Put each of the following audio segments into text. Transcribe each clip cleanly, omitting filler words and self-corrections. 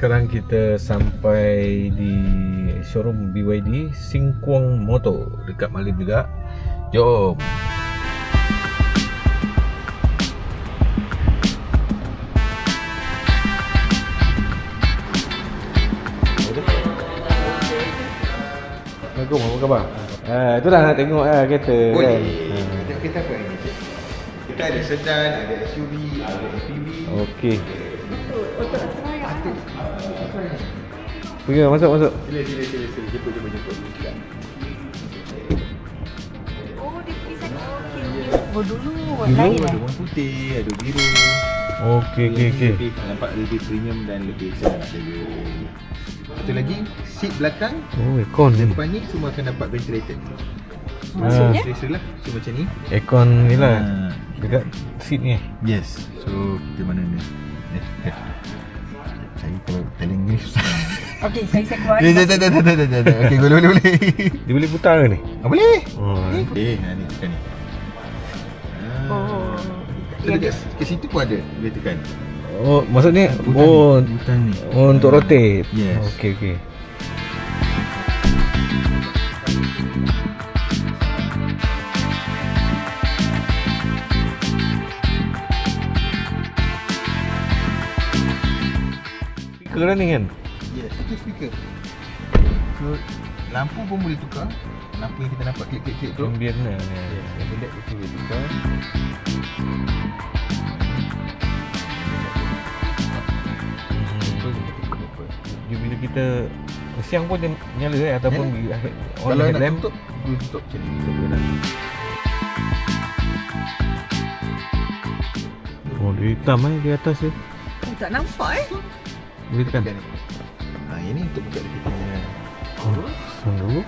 sekarang kita sampai di showroom BYD Singkuang Motor dekat Malim juga. Jom. Assalamualaikum, apa khabar? Itulah nak tengok kereta kan. Kita apa ni? Kita ada sedan, ada SUV, ada MPV. Okey. Patut. Pergi masuk. Sila. Jemput. Oh, dia pergi sana. Okey. Oh, dulu Lain ada warna putih, ada biru. Okey. Lebih, nampak lebih premium dan lebih sedap lagi. Satu lagi, seat belakang Oh, aircon ni. depan ni semua akan dapat ventilated. Maksudnya? Selesa lah, so macam ni. Aircon ni lah dekat seat ni. Yes. So, di mana ni? Saya kalau telling ni susah. Okey, saya keluar. Tak. Okey, boleh. Dia boleh putar ke ni? Boleh. Oh. Ni tekan ni. Oh. So, dekat ke situ pun ada boleh tekan. Oh, maksudnya Butang ni. untuk rotate. Yes. Okey. Speaker ni kan? Yes, itu speaker. So, lampu pun boleh tukar. Lampu yang kita nampak klik-klik tu. Ambient lah ni. Yang pendek itu boleh tukar. Bila kita siang pun dia nyala ataupun on Kalau nak headlamp tutup, boleh tutup macam ni. Tutup dalam. Oh, dia hitam di atas dia. Oh, tak nampak Boleh tekan. Tekan ni. Ini untuk buka kita punya. Sun dulu.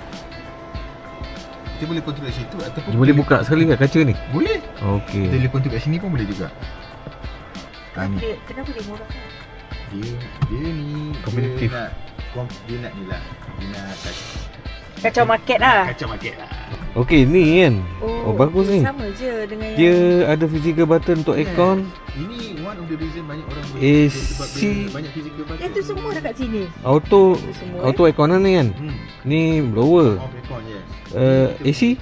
Kita boleh kontrol kat situ ataupun Dia boleh buka sekali kat kaca ni? Boleh. Okey. Kita boleh kontrol kat sini pun boleh juga. Ni. Kenapa dia murah? Dia ni Kompetitif. dia nak ni lah. Dia nak Kacau market lah. kacau market lah. Okey, ni kan. Oh, bagus ni. Sama je dengan Dia ada physical button untuk aircon. Ini one of the reason banyak orang AC. sebab dia banyak physical button. Yang tu semua dekat sini. Auto Semua, auto aircon ni kan. Ni blower. Off aircon, yes. AC?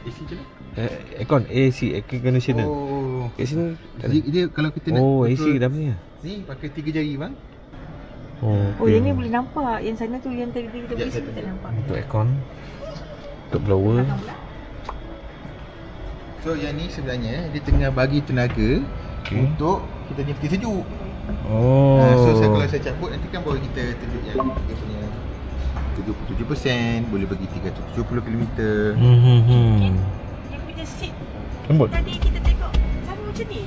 AC macam mana? Aircon, AC, air conditioner. Oh. Kat sini tak ada. Dia kalau kita nak Oh, AC control dalam ni lah. ni pakai 3 jari bang. Oh, Oh, yang ni boleh nampak. Yang sana tu yang tadi kita boleh saya tak nampak. untuk aircon. Untuk blower. So yang ni sebenarnya dia tengah bagi tenaga untuk kita ni peti sejuk. Oh. So kalau saya cabut nanti kan baru kita tunjuk yang dia punya 77%, boleh bagi 370 km. Dia punya seat Lembut. tadi kita tengok sama macam ni.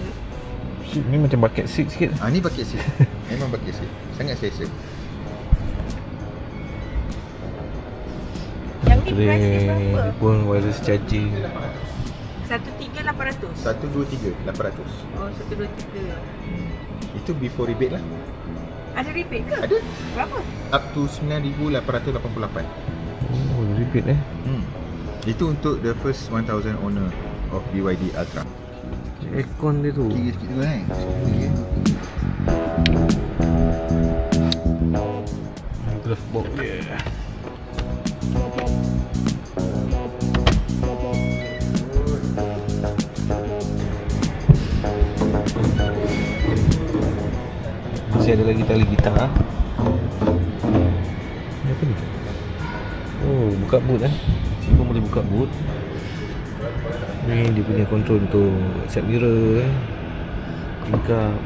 Seat ni macam bucket seat sikit. Ni bucket seat. Memang bucket seat. Sangat selesa. Yang ni price dia berapa? Dia pun wireless charging. 13,800. 123,800. Oh, 123. Itu before rebate lah. Ada rebate ke? Ada. Berapa? Up to 9,888. Oh, repeat Itu untuk the first 1000 owner of BYD Ultra. Aircon dia tu. Kiri sikit dulu kan. Glove box dia. Masih ada lagi tali gitar. Ni apa ni? Oh, buka boot Sini pun boleh buka boot. Ni dia punya control untuk side mirror tingkap.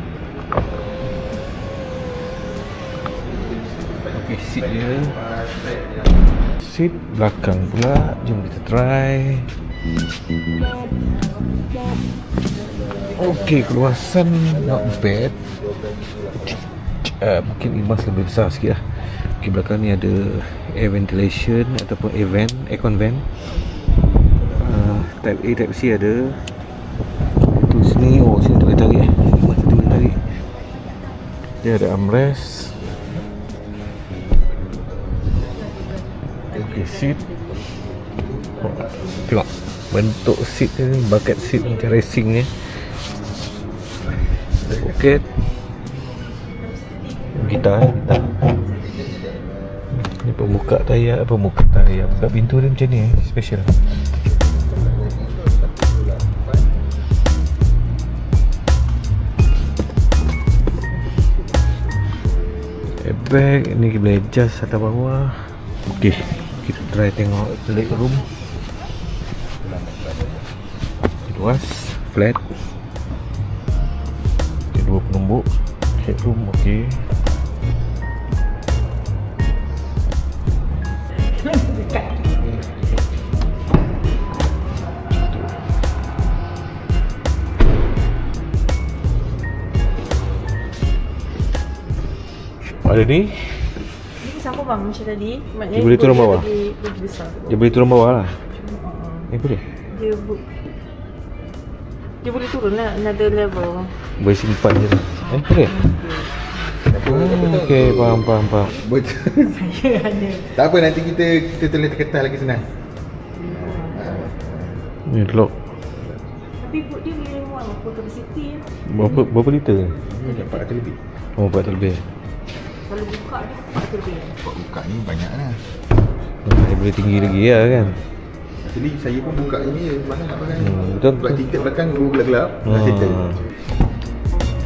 Okey, seat dia. Seat belakang pula. Jom kita try. Okey, keluasan not bad. Mungkin imbas lebih besar sikit lah. Okey, belakang ni ada air ventilation ataupun air vent, aircon vent. Type A, Type C ada. Itu sini, sini tak boleh tarik Masa tu boleh tarik. Dia ada armrest. Okay, seat. Tengok bentuk seat dia ni, bucket seat macam racing ni. Pocket. pita pita. Ni pembuka tayar, pembuka tayar, buka pintu dia macam ni special. Airbag ni boleh adjust atas bawah. Okey, kita try tengok leg room. Luas, flat. Dua penumbuk. Headroom okey. Ada ni. Ini sama bang macam tadi. Maknanya Dia boleh turun bawah? Lebih besar. Dia boleh turun bawah lah. Boleh. Dia boleh turun lah another level. Boleh simpan je lah. Boleh. Okey, faham. Betul. Saya hanya Tak apa, nanti kita tulis kertas lagi senang. Ni lock. tapi boot dia boleh muat apa capacity. Berapa liter? Ni 400 lebih. Oh, 400 lebih. Kalau buka dia apa lebih. Buka ni banyak lah. Dia boleh tinggi lagi lah kan. Actually saya pun buka ini mana nak pakai. Betul. Buat tingkat belakang dua gelap-gelap. Dah settle.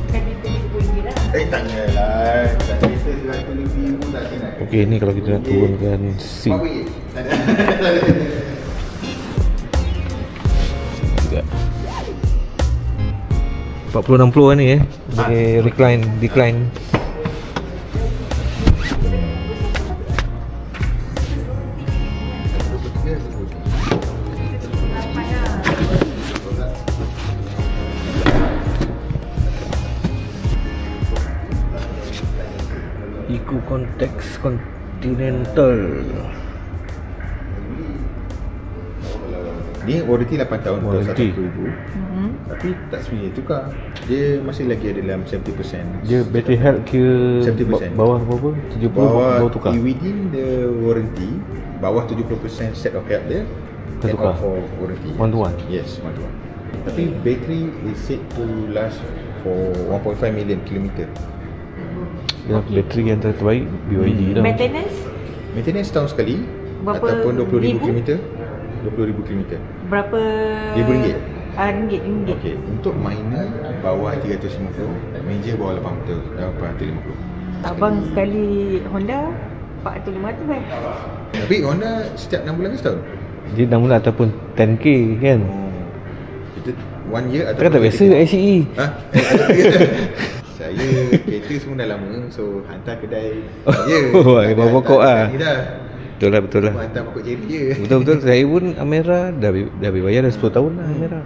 Kan dia RM30 lah. Tanyalah. Tak settle 100 lebih pun tak kena. Okey, ni kalau kita nak turunkan seat. Berapa ringgit? Tak ada. Juga 40-60 lah ni Boleh decline. Eco Context Continental. Ni warranty 8 tahun untuk Warranty. 100,000. Tapi tak sebenarnya tukar. Dia masih lagi ada dalam 70%. Dia battery health kira 70%. bawah berapa? 70 Bawah baru tukar. within the warranty, bawah 70% set of health dia Dah can tukar? opt for warranty. One to one? Yes, one to one. Tapi battery is said to last for 1.5 million kilometer. Dia bateri yang terbaik BYD dah. Maintenance setahun sekali. Berapa ataupun 20,000 ribu? kilometer. 20,000 kilometer. Berapa RM1,000? RM1. Okey, untuk minor bawah 350, major bawah 850. Abang sekali Honda 400-500 kan? Tapi Honda setiap 6 bulan ke setahun? Dia 6 bulan ataupun 10k kan. Itu 1 year atau Kan tak biasa ICE. Ha? Saya kereta semua dah lama, so hantar kedai. Oh, kedai pokok lah. Ni dah. Betul lah. Cuma hantar pokok ceri je. Betul. Saya pun Amera dah habis bayar dah 10 tahun lah Amera.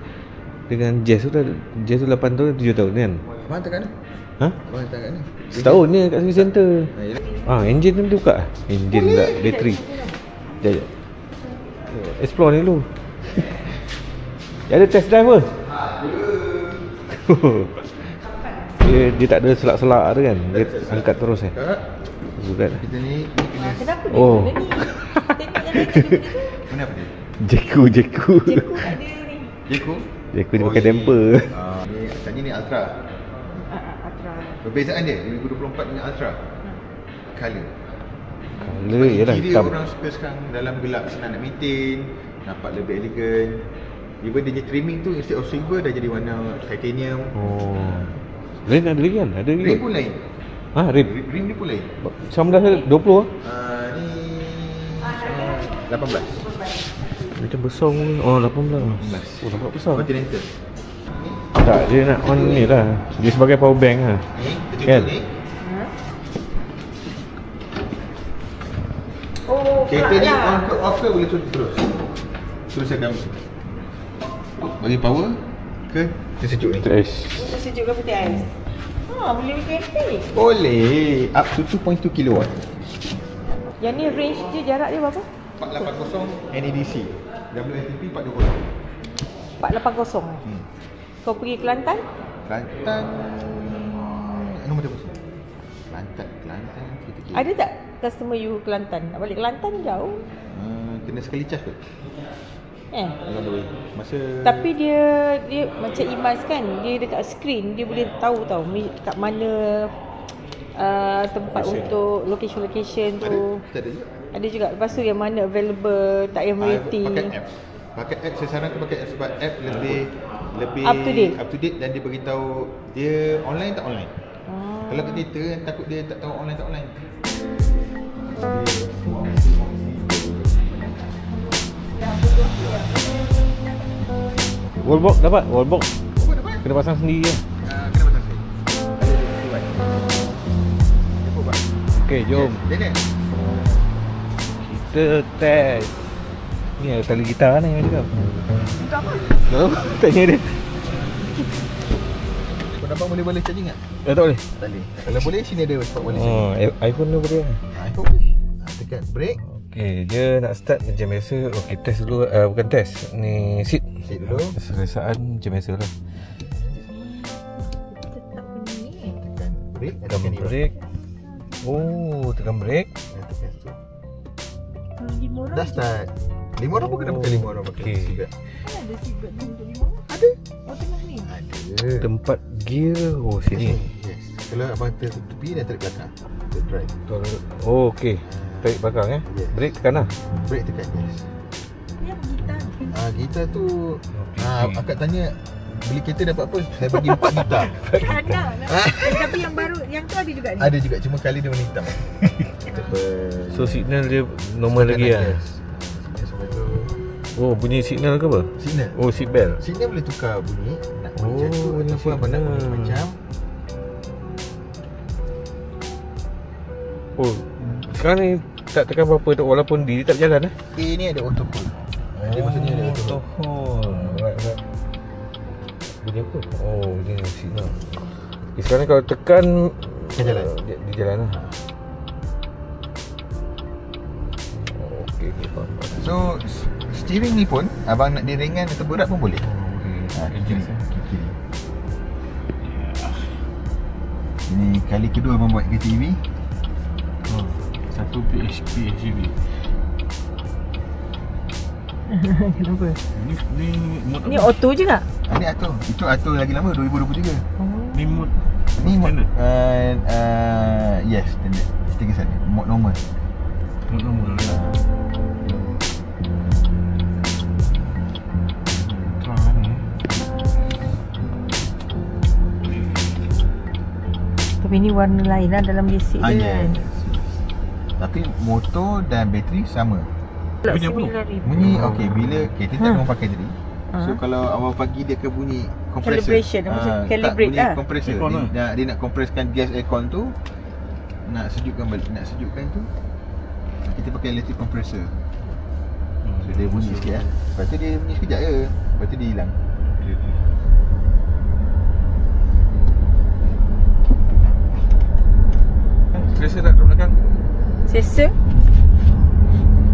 Dengan Jazz tu 8 tahun 7 tahun kan. Abang hantar kat mana? Ha? Abang hantar kat mana? Setahun ni kat service center. Yelah. Enjin tu buka. Enjin tak bateri. Sekejap. Explore ni dulu. Ada test drive ke? Dia tak ada selak-selak tu kan. Dia angkat terus Kak, bukan. kita ni kena. Kenapa dia Oh. benda ni? Tengok yang lain tak ada benda tu. Mana apa dia? Jeku. Jeko tak ada ni. Jeko? Jeku dia pakai damper. Ni asalnya ni Ultra. Atra. Perbezaan dia 2024 dengan Ultra. Color. Color yalah Kira hitam. orang suka sekarang dalam gelap senang nak maintain, nampak lebih elegan. Even dia punya trimming tu instead of silver dah jadi warna titanium. Oh. Lain ada lagi kan? Ada lagi. Rim pun lain. Rim. Rim dia pun lain. 19 20 Ni 18. Macam besar pun. Oh 18. Oh nampak besar. Continental. Tak, dia nak on ni lah. Dia sebagai power bank lah. Ni Kan? kan? Ni. Oh, Kereta ni lah. on ke off ke boleh terus. Terus saya akan bagi power ke tersejuk ni. Sejukkan putih ais. Boleh pakai air. Boleh. Up to 2.2 kilowatt. Yang ni range dia, jarak dia berapa? 480 NEDC. WLTP 420. 480. Kau pergi Kelantan? Kelantan nombor berapa? Kelantan kita. Ada tak customer you Kelantan? Nak balik Kelantan jauh. Kena sekali charge ke? Along the way. Masa Tapi dia macam Imas kan, dia dekat screen dia boleh tahu kat mana tempat untuk location tu. Kita ada juga. Ada juga. Lepas tu yang mana available, tak payah waiting. Pakai app. Pakai app, saya sarankan pakai app sebab app lebih Up to date. Dan dia beritahu dia online tak online. Kalau kita takut dia tak tahu online tak online. Wallbox dapat? Wallbox Apa dapat? kena pasang sendiri lah. Kena pasang sendiri. Ada device. Apa buat? Okay, jom Daniel. kita test. Ni ada tali gitar ni yang cakap. Minta apa? Tahu? Tanya dia. Kau abang boleh charging tak? Tak boleh. Tak boleh. Kalau boleh sini ada spot boleh. Oh, iPhone tu boleh. iPhone boleh. Tekan break. Okay, dia nak start macam biasa. Okay, test dulu. Bukan test. Ni seat. Sit dulu. Selesaan macam biasa lah. Tekan break. Tekan break. Oh, tekan break. Tekan stop. RM5 Dah start. 5 orang pun kena pakai 5 orang pakai Okay. seatbelt. ada seatbelt ni untuk RM5. Ada. Oh tengah ni. Ada. Tempat gear. Oh, sini. Yes. Kalau abang tepi dan tarik belakang. Untuk drive. Oh, okay. Tarik belakang Yes. Break tekan lah. Break tekan, yes. Ni apa gitar? Gitar tu Okay. akak tanya beli kereta dapat apa? Saya bagi 4 gitar. Tak nak. Tapi yang baru, yang tu ada juga ni. Ada juga, cuma kali dia warna hitam. So signal dia normal lagi lah. Yes. Signal sampai tu. Oh, bunyi signal ke apa? Signal. Oh, seat belt. Signal boleh tukar bunyi. Nak Oh, macam tu bunyi ataupun abang nak bunyi signal. macam. Oh, sekarang ni tak tekan apa-apa tu walaupun dia tak berjalan A ni ada auto hold. Dia maksudnya ada auto hold. Right. Bunyi apa? Oh, bunyi signal. Okay, sekarang kalau tekan Dia jalan. Dia jalan lah. Oh, okay, faham. So steering ni pun abang nak dia ringan atau berat pun boleh. Kiri. Kiri. Ini kali kedua abang buat kereta EV. Satu PHP SUV. Kenapa? Ni Ni auto je tak? Ni auto. Itu auto lagi lama 2023. Ni mode Ni standard. Yes, standard. Stiker sana. Mode normal. Mode normal lah. Tapi ni warna lain lah dalam basic dia kan. Yes. Tapi motor dan bateri sama. Bunyi apa tu? Bunyi okey bila kita tak mau pakai tadi. So kalau awal pagi dia ke bunyi kompresor. Calibration, macam calibrate bunyi lah. kompresor. Aircon Dia nak kompreskan gas aircon tu. Nak sejukkan balik, nak sejukkan tu. Kita pakai electric compressor. So dia bunyi sikit lah. Lepas tu dia bunyi sekejap je. Lepas tu dia hilang. Selesa tak kat belakang? Selesa?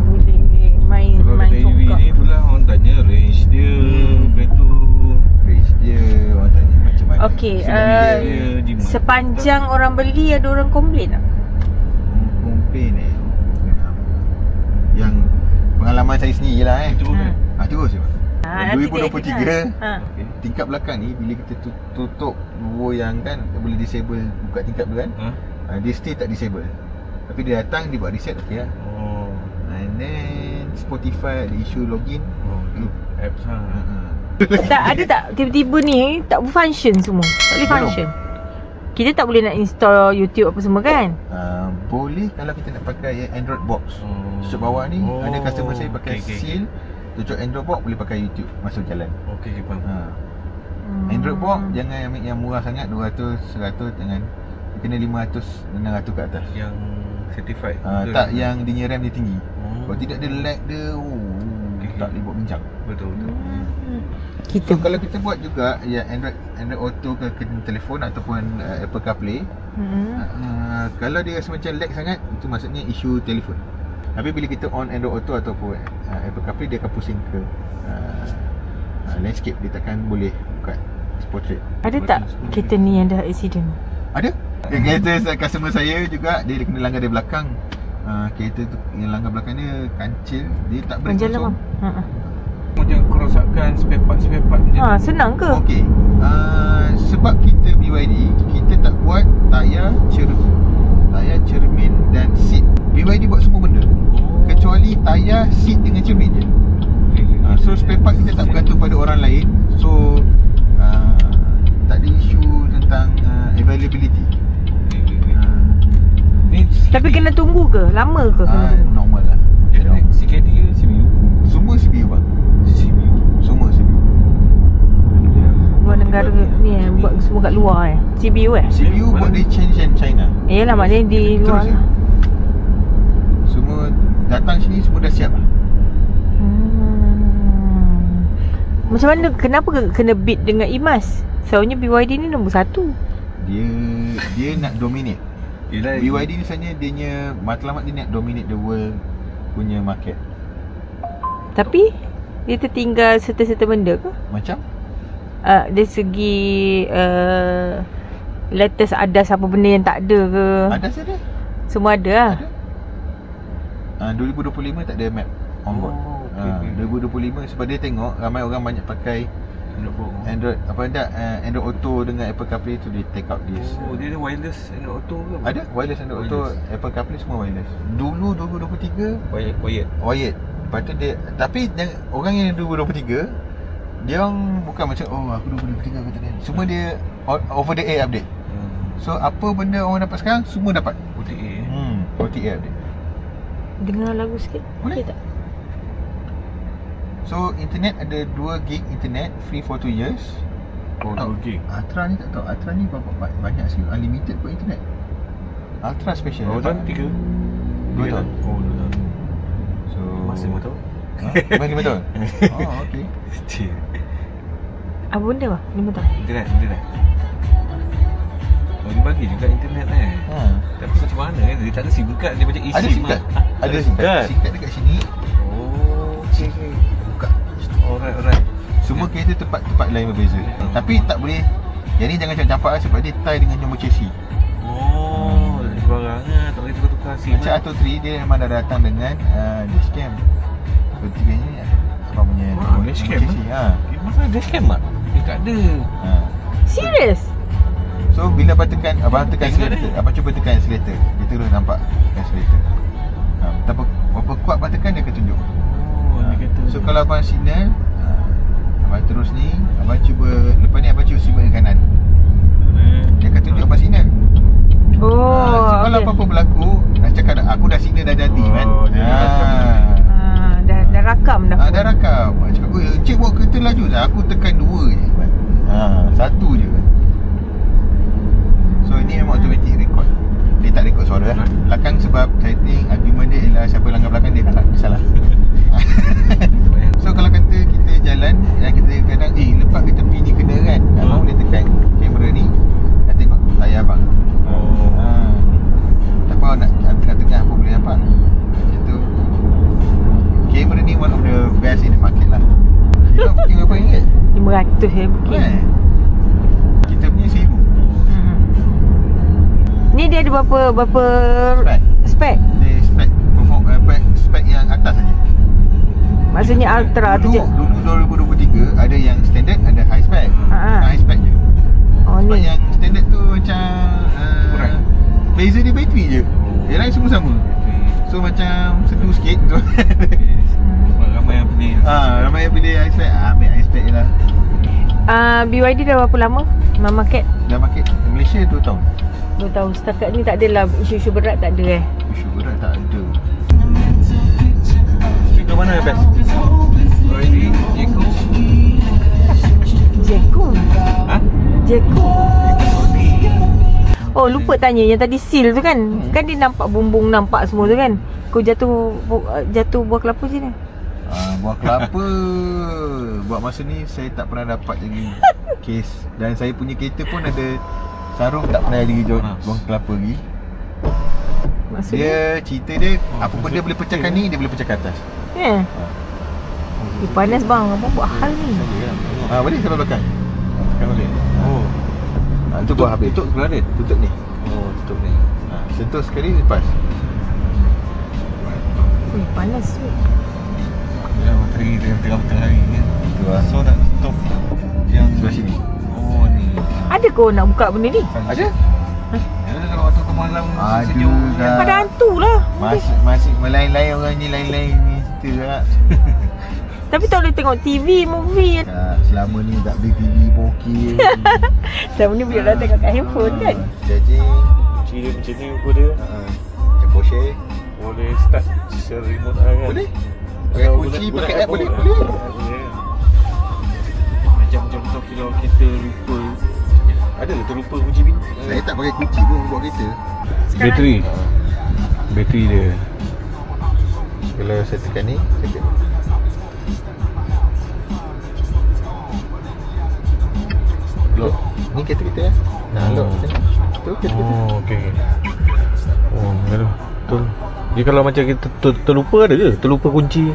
Boleh main Kalau main dekat EV tongkak. ni itulah orang tanya range dia, lepas tu Range dia orang tanya macam mana. Okey, dia jimat. sepanjang orang beli ada orang komplain tak? Komplain Yang pengalaman saya sendiri lah Terus kan? Terus je Nanti 2023 Okay. tingkap belakang ni bila kita tutup dua yang kan boleh disable buka tingkap tu kan, dia still tak disable. Tapi dia datang dia buat reset okey lah. Oh. And then Spotify ada isu login. Oh, tu apps lah. Tak ada tak tiba-tiba ni tak berfunction semua. Tak boleh function. Kita tak boleh nak install YouTube apa semua kan? Boleh kalau kita nak pakai Android box. Tutup bawah ni ada customer saya pakai seal. Tutup Android box boleh pakai YouTube masuk jalan. Okey, faham. Android box jangan ambil yang murah sangat 200, 100 jangan. Dia kena 500, 600 ke atas. Yang certified. Tak yang dia punya RAM dia tinggi. Kalau tidak dia lag dia tak boleh buat bincang. Betul. Kita So kalau kita buat juga ya Android Auto ke telefon ataupun Apple CarPlay, kalau dia rasa macam lag sangat, itu maksudnya isu telefon. Tapi bila kita on Android Auto ataupun Apple CarPlay, dia akan pusing ke landscape, dia takkan boleh buka portrait. ada tak kereta ni yang dah accident? Ada. Kereta customer saya juga dia kena langgar dari belakang. Kereta tu yang langgar belakang dia kancil, dia tak boleh Jalan kosong. bang. Macam kerosakan spare part macam Senang ke? Okey. Sebab kita BYD, kita tak buat tayar tayar, cermin dan seat. BYD buat semua benda kecuali tayar, seat dengan cermin je. So spare part kita tak bergantung pada orang lain. So tak ada isu tentang availability. Ni Tapi kena tunggu ke? Lama ke kena tunggu? Normal lah. CKD ke CPU? Semua CPU bang. CPU. Semua CPU. Luar negara ni buat semua kat luar CPU CPU buat dia change in China. Yelah maknanya di luar Terus lah. semua datang sini semua dah siap lah. Macam mana, kenapa kena beat dengan IMAS? Selalunya BYD ni nombor 1. Dia nak dominate. Yelah, BYD ni sebenarnya dia matlamat dia nak dominate the world punya market. Tapi dia tertinggal serta-serta benda ke? Macam Dari segi latest ADAS apa benda yang tak ada ke? ada saja. Semua ada lah. Ada. 2025 tak ada map on board. okay. 2025 sebab dia tengok ramai orang banyak pakai Android Android Auto dengan Apple CarPlay tu, dia take out this. Oh, dia ada wireless Android Auto ke? Ada wireless Android Auto, Apple CarPlay semua wireless. Dulu 2023 wired. Lepas tu dia, tapi orang yang 2023 dia orang bukan macam aku 2023 kata kan. Semua dia over the air update. So apa benda orang dapat sekarang semua dapat OTA. OTA update. Dengar lagu sikit. Boleh tak? So internet ada 2 gig internet free for 2 years. Oh, 2 gig. Ultra ni tak tahu. Ultra ni banyak sikit unlimited for internet. Ultra special. Berapa tahun? 3 tahun. Oh, 2 tahun. So Masa 5 tahun. Masih 5 tahun. Oh okey. Apa benda lah? 5 tahun. Internet. Oh, dia bagi juga internet Tapi macam mana kan? Dia tak ada SIM card. Dia macam eSIM. Ada SIM card. Ada SIM card. SIM card dekat sini. Oh, okay. Buka. Alright. Semua kereta tempat lain berbeza. Tapi tak boleh. Yang ni jangan campak lah sebab dia tie dengan nombor chassis. Oh, sembarang tak boleh tukar-tukar SIM. Macam Atto 3 dia memang dah datang dengan dashcam. Ketiganya apa punya dashcam chassis. Masa dashcam tak? Dia tak ada. Serius? So bila abang tekan accelerator, abang cuba tekan accelerator, dia terus nampak accelerator. Berapa kuat abang tekan dia akan tunjuk. Dia kata. So kalau abang signal, abang terus ni, abang cuba lepas ni abang cuba swivel ke kanan. Dia akan tunjuk abang signal. So kalau apa-apa berlaku, dah cakap dah, aku dah signal dah jadi kan. Dah rakam dah. Dah rakam. Cakap, encik bawa kereta laju dah. Aku tekan 2 je. 1 je. So ini memang automatic record. Dia tak record suara lah. Belakang sebab saya think argument dia ialah siapa langgar belakang dia kalah. Dia salah. So kalau kata kita jalan dan kita kadang lepas ke tepi ni kena kan, abang boleh tekan kamera ni, dah tengok tayar abang. Tak apa nak tengah-tengah pun boleh nampak. Macam tu. Kamera ni one of the best in the market lah. Kita booking berapa ringgit? 500 booking. Kita punya 1000. Ni dia ada berapa spek? Dia spek spek yang atas saja. Maksudnya ultra tu je. Dulu 2023 ada yang standard, ada high spec. High spec je. Oh Sebab ni. yang standard tu macam beza dia bateri je. Yang lain semua sama. So macam sedu sikit tu. Ramai yang pilih. Ramai yang pilih high spec. Ambil high spec je lah. BYD dah berapa lama market? Dah market Malaysia 2 tahun. 2 tahun. Setakat ni tak adalah isu-isu berat, tak ada Isu berat tak ada. Speaker mana best? BYD, Jeko. Jeko. Oh lupa tanya yang tadi seal tu kan. Kan dia nampak bumbung, nampak semua tu kan. Kau jatuh buah kelapa je ni. Buah kelapa. Buat masa ni saya tak pernah dapat lagi case. Dan saya punya kereta pun ada sarung tak pernah lagi buah kelapa lagi. Maksudnya Dia cerita dia apa benda boleh pecahkan ni, dia boleh pecah ke atas. panas bang. Apa buat hal ni? Boleh sampai belakang. Tekan balik. Itu buah habis. Tutup sebelah dia. Tutup ni. Oh, tutup ni. Sentuh sekali lepas. Panas tu. Ya, materi tengah hari kan. Itu lah. So nak tutup yang Sebelah sini. Oh ni. Ada kau nak buka benda ni? Ada? Ya, kalau waktu malam sejuk. Pada hantu lah. Masih lain-lain orang ni, lain-lain ni cerita lah. Tapi tak boleh tengok TV, movie. Selama ni tak beli TV 4K. Selama ni boleh tengok kat handphone kan. Jadi Kunci dia macam ni pun dia. Tempo share Boleh start secara remote lah kan. boleh. Pakai kunci, pakai app boleh. Macam contoh kalau kita lupa, ada terlupa kunci pintu. Saya tak pakai kunci pun buat kereta. Bateri dia. Kalau saya tekan ni, tekan. Lock. Ni kereta kita lah. Lock macam ni. Tu kereta kita. Okey. Oh, betul. Betul. Dia kalau macam kita terlupa ada ke? Terlupa kunci.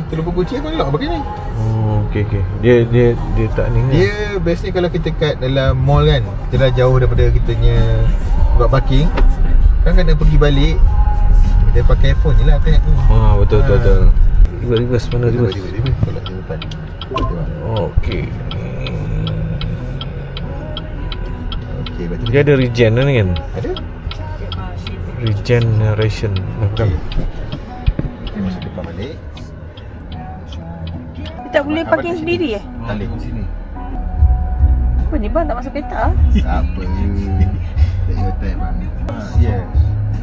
Terlupa kunci aku lock pakai ni. Oh, okey. Dia tak ni kan. Dia bestnya kalau kita kat dalam mall kan, kita dah jauh daripada kitanya buat parking, kan kena pergi balik, kita pakai phone je lah kan. Betul. Reverse mana reverse? Kalau di depan. Okey. Okey, betul. Dia ada regen ni kan? Ada? Regeneration. Bukan. Masuk depan balik. Dia tak boleh parking sendiri eh? Tak boleh. sini. Apa ni bang tak masuk kereta? Apa you? Take your time bang. Ya.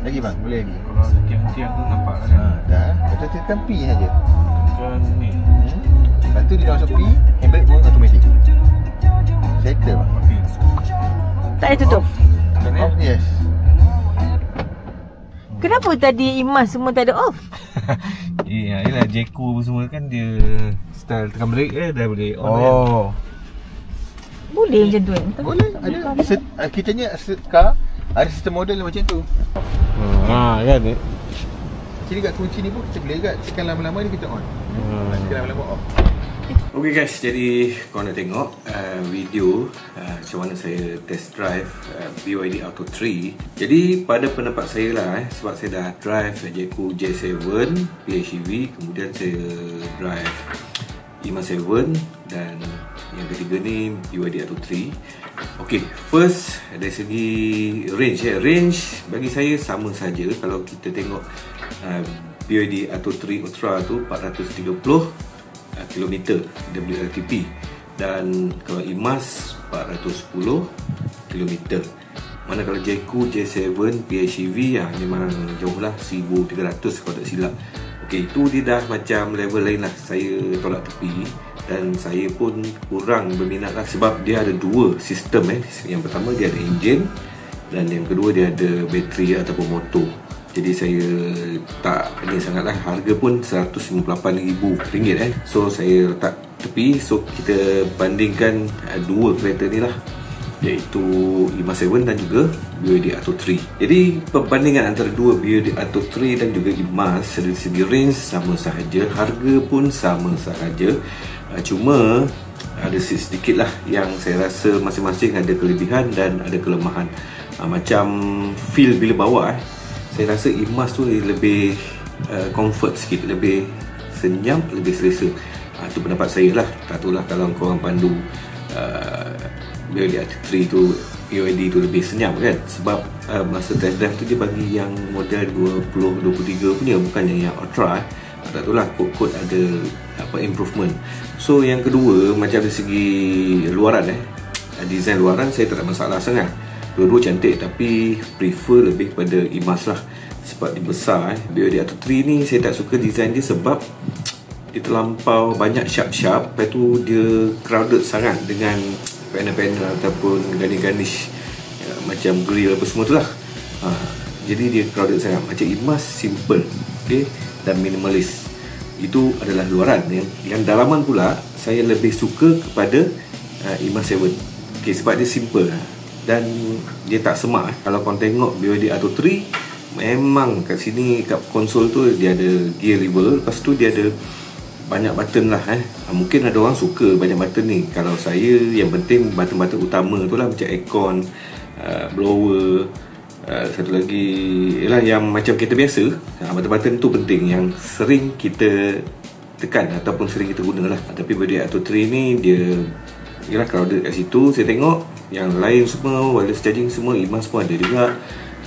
Lagi bang, boleh lagi. Kalau tiang-tiang tu nampak kan? Dah. Kita tekan P saja. Kan ni. Lepas tu dia dah masuk P, handbrake pun automatic. Settle bang. Tak payah tutup. Kan Oh, yes. Kenapa tadi Imas semua tak ada off? Yelah Jeko semua kan dia style tekan brake dah boleh on. Boleh macam tu kan? Boleh. Ada. Kitanya car ada sistem model macam tu. Kan ni. Jadi kat kunci ni pun kita boleh kat tekan lama-lama ni kita on. Tekan lama-lama off. Ok guys, jadi korang nak tengok video macam mana saya test drive BYD Atto 3. Jadi pada pendapat saya lah sebab saya dah drive Jeko J7 PHEV, kemudian saya drive IMA 7 dan yang ketiga ni BYD Atto 3. Ok, first dari segi range range bagi saya sama saja. Kalau kita tengok BYD Atto 3 Ultra tu 430 km WLTP dan kalau IMAS 410 km. Mana kalau Jeko J7 PHEV memang jauh lah 1300 kalau tak silap. Ok, itu dia dah macam level lain lah. Saya tolak tepi dan saya pun kurang berminat lah sebab dia ada dua sistem Yang pertama dia ada enjin dan yang kedua dia ada bateri ataupun motor. Jadi saya tak ini sangatlah. Harga pun RM158,000 So saya letak tepi. So kita bandingkan dua kereta ni lah, iaitu IMA 7 dan juga BYD Atto 3. Jadi perbandingan antara dua BYD Atto 3 dan juga IMAS dari segi range sama sahaja, harga pun sama sahaja. Cuma ada sedikit lah yang saya rasa masing-masing ada kelebihan dan ada kelemahan. Macam feel bila bawa saya rasa IMAS tu lebih comfort sikit, lebih senyap, lebih selesa. Itu pendapat saya lah. Tak tahulah kalau korang pandu BYD Atto 3 tu, BYD tu lebih senyap kan. Sebab masa test drive tu dia bagi yang model 2023 punya, bukannya yang Ultra. Tak tahulah, kod-kod ada improvement. So yang kedua, macam dari segi luaran design luaran saya tak ada masalah sangat. Dua-dua cantik, tapi prefer lebih pada IMAS lah sebab dia besar. BYD Atto 3 ni saya tak suka design dia sebab dia terlampau banyak sharp-sharp. Lepas tu dia crowded sangat dengan panel-panel ataupun garnish macam grill apa semua tu lah. Jadi dia crowded sangat. Macam IMAS simple, okay, dan minimalis. Itu adalah luaran. Yang dalaman pula saya lebih suka kepada IMA 7, okay, sebab dia simple dan dia tak semak. Kalau korang tengok BYD Atto 3, memang kat sini kat konsol tu dia ada gear lever, lepas tu dia ada banyak button lah. Mungkin ada orang suka banyak button ni. Kalau saya yang penting button-button utama tu lah, macam aircon, blower, satu lagi ialah yang macam kereta biasa. Button-button tu penting, yang sering kita tekan ataupun sering kita guna lah. Tapi BYD Atto 3 ni dia ialah crowded kat situ. Saya tengok yang lain semua wireless charging semua IMAS pun ada juga.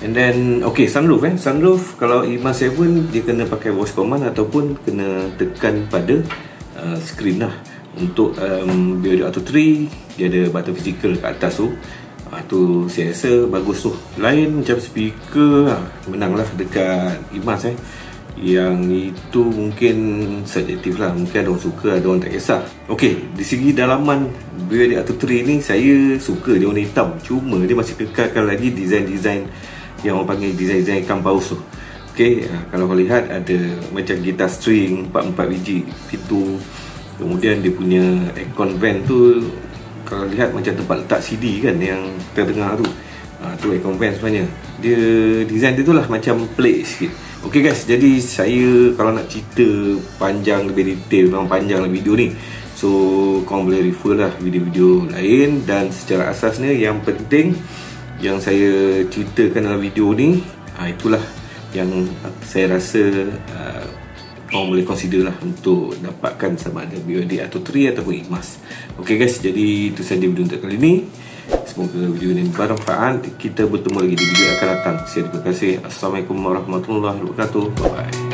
And then okay, sunroof sunroof kalau IMA 7 dia kena pakai voice command ataupun kena tekan pada screen lah. Untuk BYD Atto 3 dia ada button physical kat atas tu. Tu saya rasa bagus tu. Lain macam speaker menang lah dekat IMAS Yang itu mungkin subjektif lah. Mungkin ada orang suka, ada orang tak kisah. Okay, di segi dalaman BYD Atto 3 ni saya suka dia warna hitam. Cuma dia masih kekalkan lagi design-design yang orang panggil design-design ikan paus tu. Okay, kalau kau lihat ada macam gitar string 4 biji pintu. Kemudian dia punya aircon vent tu kalau lihat macam tempat letak CD kan yang tengah tu. Tu aircon vent sebenarnya. Dia design dia tu lah macam pelik sikit. Okay guys, jadi saya kalau nak cerita panjang lebih detail, memang panjang lah video ni. So korang boleh refer lah video-video lain. Dan secara asasnya yang penting yang saya ceritakan dalam video ni, itulah yang saya rasa korang boleh consider lah untuk dapatkan sama ada BYD Atto 3 ataupun IMAS. Okay guys, jadi itu saja video untuk kali ni. Semoga video ini bermanfaat. Kita bertemu lagi di video akan datang. Terima kasih. Assalamualaikum warahmatullahi wabarakatuh. Bye bye.